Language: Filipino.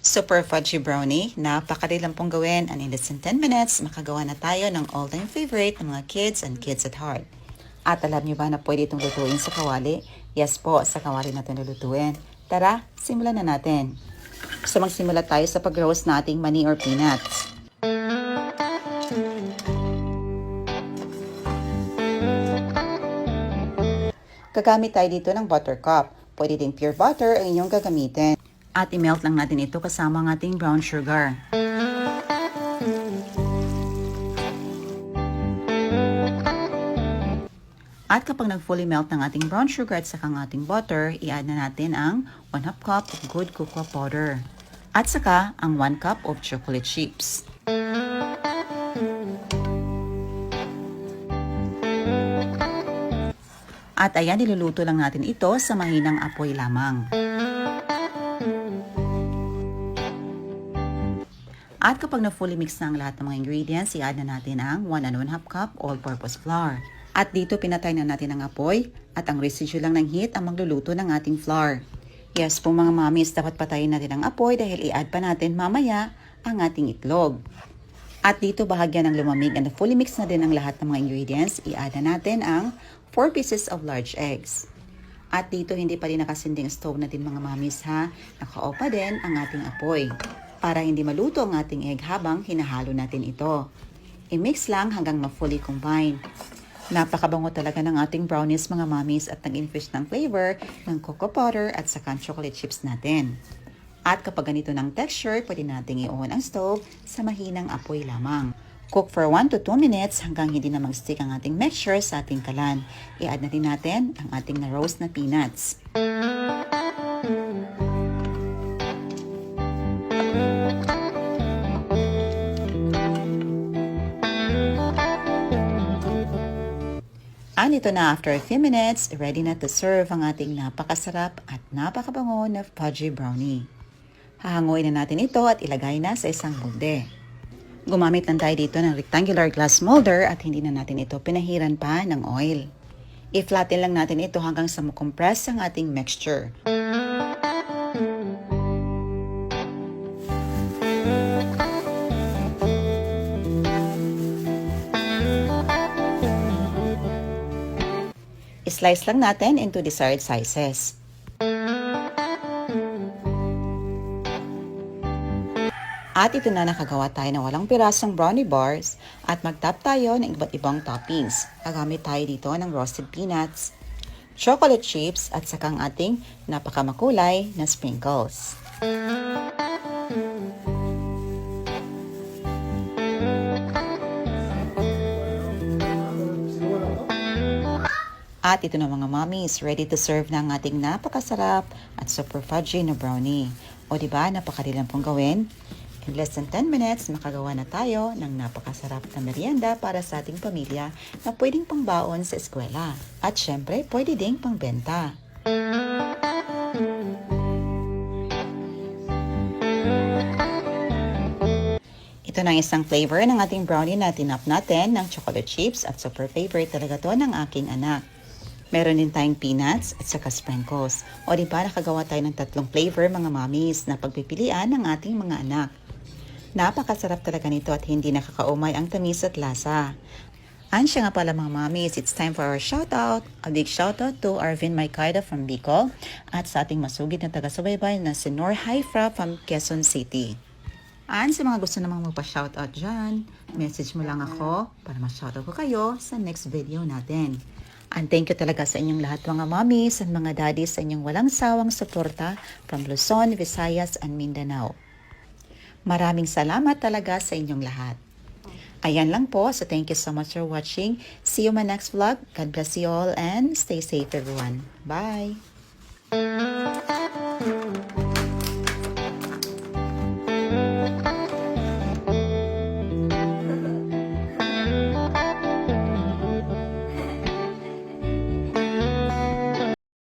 Super fudgy brownie, napakadali lang pong gawin and in less than 10 minutes, makagawa na tayo ng all-time favorite ng mga kids and kids at heart. At alam niyo ba na pwede itong lutuin sa kawali? Yes po, sa kawali natin lulutuin. Tara, simulan na natin. So magsimula tayo sa pag-roast na ating mani or peanuts. Gagamit tayo dito ng buttercup. Pwede din pure butter ang inyong gagamitin. At i-melt lang natin ito kasama ang ating brown sugar. At kapag nag-fully melt ng ating brown sugar at saka ang ating butter, i-add na natin ang 1/2 cup of good cocoa powder. At saka ang 1 cup of chocolate chips. At ayan, niluluto lang natin ito sa mahinang apoy lamang. At kapag na-fully mix na ang lahat ng mga ingredients, i-add na natin ang 1 and 1/2 cup all-purpose flour. At dito pinatay na natin ang apoy at ang residue lang ng heat ang magluluto ng ating flour. Yes po mga mommies, dapat patayin natin ang apoy dahil i-add pa natin mamaya ang ating itlog. At dito bahagyan ng lumamig and fully mix na din ang lahat ng mga ingredients, i-add na natin ang 4 pieces of large eggs. At dito hindi pa rin nakasinding stove natin mga mommies ha, naka-off pa din ang ating apoy para hindi maluto ang ating egg habang hinahalo natin ito. I-mix lang hanggang ma-fully combine. Napakabango talaga ng ating brownies mga mommies at nag-infuse ng flavor ng cocoa powder at saka chocolate chips natin. At kapag ganito ng texture, pwede nating i-on ang stove sa mahinang apoy lamang. Cook for 1 to 2 minutes hanggang hindi na mag-stick ang ating mixture sa ating kalan. I-add na din natin ang ating na-roast na peanuts. And ito na, after a few minutes, ready na to serve ang ating napakasarap at napakabango na fudgy brownie. Hahanguin na natin ito at ilagay na sa isang molde. Gumamit lang tayo dito ng rectangular glass molder at hindi na natin ito pinahiran pa ng oil. I-flatten lang natin ito hanggang sa makompress ang ating mixture. I-slice lang natin into desired sizes. At ito na, nakagawa tayo ng walang pirasong brownie bars at mag-top tayo ng iba't ibang toppings. Gagamit tayo dito ng roasted peanuts, chocolate chips at saka ang ating napakamakulay na sprinkles. At ito na mga mommies, ready to serve na ang ating napakasarap at super fudgy na brownie. O diba, napakadali lang pong gawin? In less than 10 minutes, makagawa na tayo ng napakasarap na merienda para sa ating pamilya na pwedeng pangbaon sa eskwela. At syempre, pwede ding pangbenta. Ito na isang flavor ng ating brownie na tinap natin ng chocolate chips at super favorite talaga to ng aking anak. Meron din tayong peanuts at saka sprinkles. O diba, nakagawa tayo ng 3 flavor mga mommies na pagpipilian ng ating mga anak. Napakasarap talaga nito at hindi nakakaumay ang tamis at lasa. And siya nga pala mga mommies, it's time for our shoutout. A big shoutout to Arvin Maykayda from Bicol at sa ating masugid na taga-subaybay na si Nor Haifra from Quezon City. And sa mga gusto namang magpa-shoutout dyan, message mo lang ako para ma-shoutout ko kayo sa next video natin. And thank you talaga sa inyong lahat mga mommies and mga daddies sa inyong walang sawang suporta from Luzon, Visayas, and Mindanao. Maraming salamat talaga sa inyong lahat. Ayan lang po, so thank you so much for watching. See you in my next vlog. God bless you all and stay safe everyone. Bye!